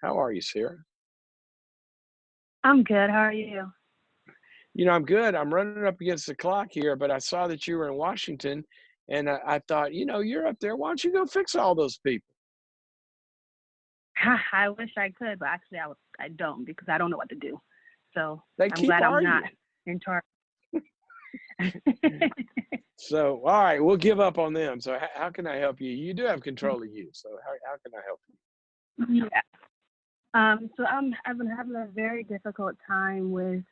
How are you, Sarah? I'm good. How are you? I'm good. I'm running up against the clock here, but I saw that you were in Washington, and I thought, you're up there. Why don't you go fix all those people? I wish I could, but actually I don't because I don't know what to do. So They I'm keep glad I'm not arguing. in charge. So, all right, we'll give up on them. So, how can I help you? You do have control of you. So, how can I help you? Yeah. I've been having a very difficult time with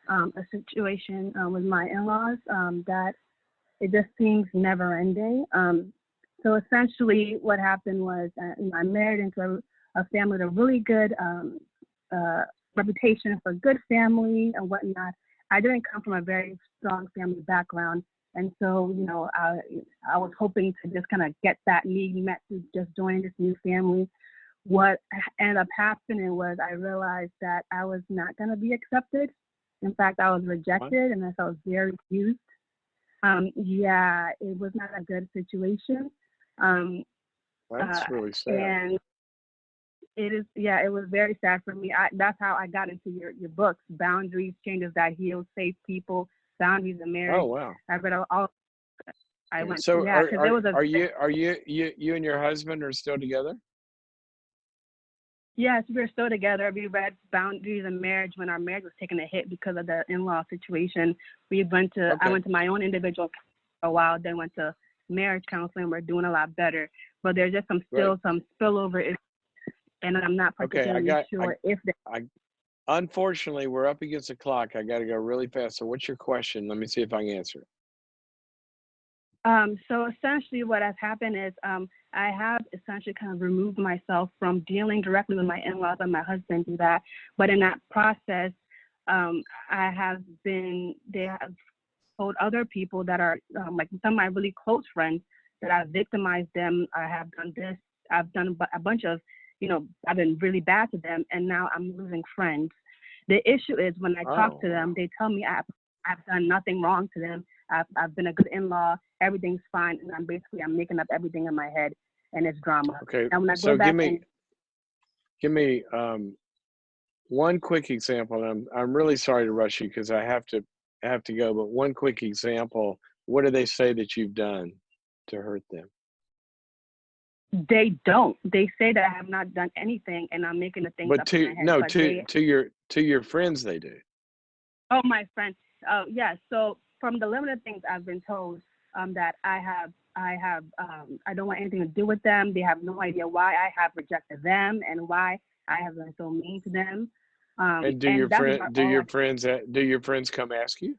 a situation with my in-laws that it just seems never ending. So essentially, what happened was I married into a family with a really good uh, reputation for good family and whatnot. I didn't come from a very strong family background, and so I was hoping to just kind of get that need met through just joining this new family. What ended up happening was I realized that I was not going to be accepted. In fact, I was What? rejected, and I felt very used. Yeah, it was not a good situation. Um, uh, That's really sad. and it is, yeah, it was very sad for me. That's how I got into your books, Boundaries, Changes That Heal, Save People, Boundaries in Oh, Marriage. wow. I read all I Okay. went, So, yeah, are because there are was a, are you and your husband are still together? yes, we were still together. We read Boundaries in Marriage when our marriage was taking a hit because of the in-law situation. I Okay. went to my own individual for a while, then went to marriage counseling. We're doing a lot better. But there's just Great. some spillover, and I'm not Okay. I particularly got. sure if they. I Unfortunately, we're up against the clock. I got to go really fast. So, what's your question? Let me see if I can answer it. So essentially, what has happened is I have essentially kind of removed myself from dealing directly with my in-laws and my husband do that. But in that process, they have told other people that are like some of my really close friends that I've victimized them. I have done this. I've done a bunch of, I've been really bad to them, and now I'm losing friends. The issue is when I talk Oh, to them, wow. they tell me I've done nothing wrong to them. I've been a good in-law. Everything's fine, and I'm making up everything in my head, and it's drama. Okay. Now when I go So, give back me and give me one quick example. And I'm really sorry to rush you because I have to go. But one quick example. What do they say that you've done to hurt them? they don't. They say that I have not done anything, and I'm making the things But up in to my head. no But to your friends they do. oh, my friend. Yeah. So from the limited things I've been told, that I don't want anything to do with them. They have no idea why I have rejected them and why I have been so mean to them. And do And your that's about friend all do your friends come ask you?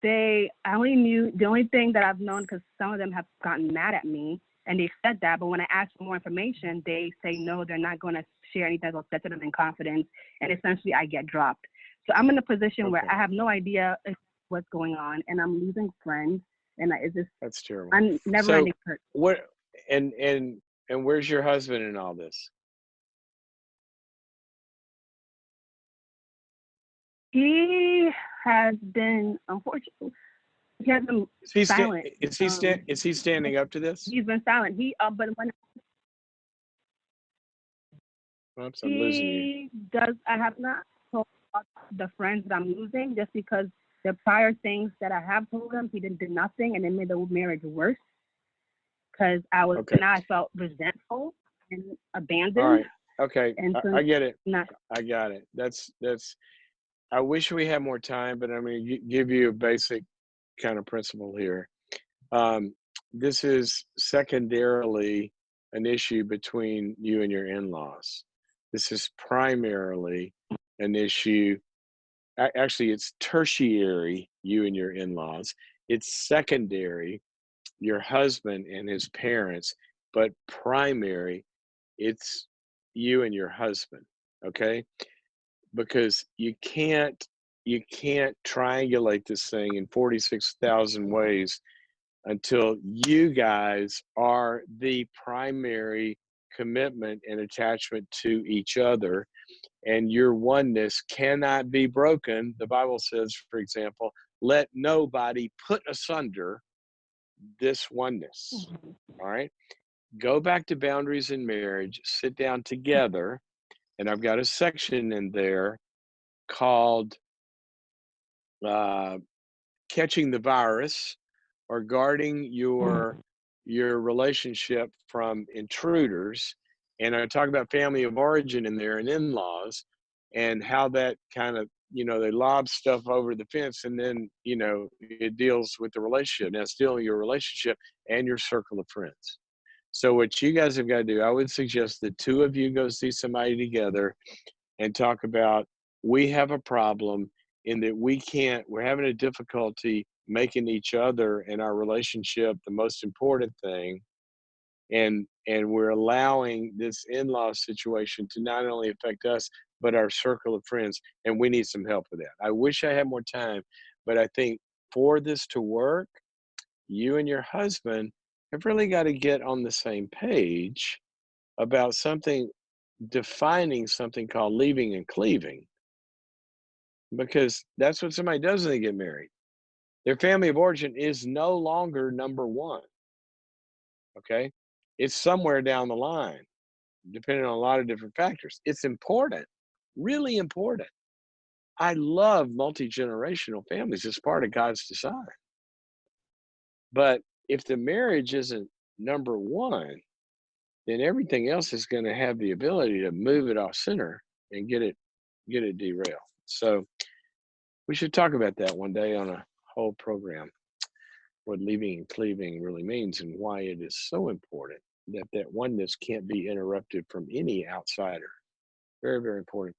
I only knew the only thing that I've known because some of them have gotten mad at me and they said that, but when I ask for more information, they say no, they're not going to share anything that's set to them in confidence, and essentially I get dropped. So I'm in a position where Okay, I have no idea what's going on, and I'm losing friends, and it's just that's terrible. I'm never So ending hurt. what and where's your husband in all this? He has been unfortunately he has been Is he sta- silent. is he standing up to this? He's been silent. But when Oops, I'm losing you. he does, I have not told the friends that I'm losing just because the prior things that I have told him, he did nothing, and it made the marriage worse because Okay. now I felt resentful and All abandoned, right. Okay. and I, so I get it. not. I got it. That's I wish we had more time, but I'm going to give you a basic kind of principle here. Um, this is secondarily an issue between you and your in-laws. This is primarily an issue. Actually, it's tertiary, you and your in-laws. It's secondary, your husband and his parents, but primary, it's you and your husband. Okay, because you can't triangulate this thing in 46,000 ways until you guys are the primary commitment and attachment to each other, and your oneness cannot be broken. The Bible says, for example, let nobody put asunder this oneness. Mhm. All right. go back to boundaries in marriage, sit down together, and I've got a section in there called uh, catching the virus or guarding Mm. your relationship from intruders. And I talk about family of origin in there and in-laws and how that kind of, they lob stuff over the fence and then, it deals with the relationship. Now it's still your relationship and your circle of friends. So what you guys have got to do, I would suggest the two of you go see somebody together and talk about, we have a problem in that we're having a difficulty making each other and our relationship the most important thing, and we're allowing this in-law situation to not only affect us but our circle of friends, and we need some help with that. I wish I had more time, but I think for this to work, you and your husband have really got to get on the same page about something, defining something called leaving and cleaving, because that's what somebody does when they get married. Their family of origin is no longer number one. Okay. It's somewhere down the line, depending on a lot of different factors. It's important, really important. I love multi generational families. It's part of God's design. But if the marriage isn't number one, then everything else is going to have the ability to move it off center and get it derailed. So we should talk about that one day on a whole program, what leaving and cleaving really means and why it is so important that that oneness can't be interrupted from any outsider. Very, very important.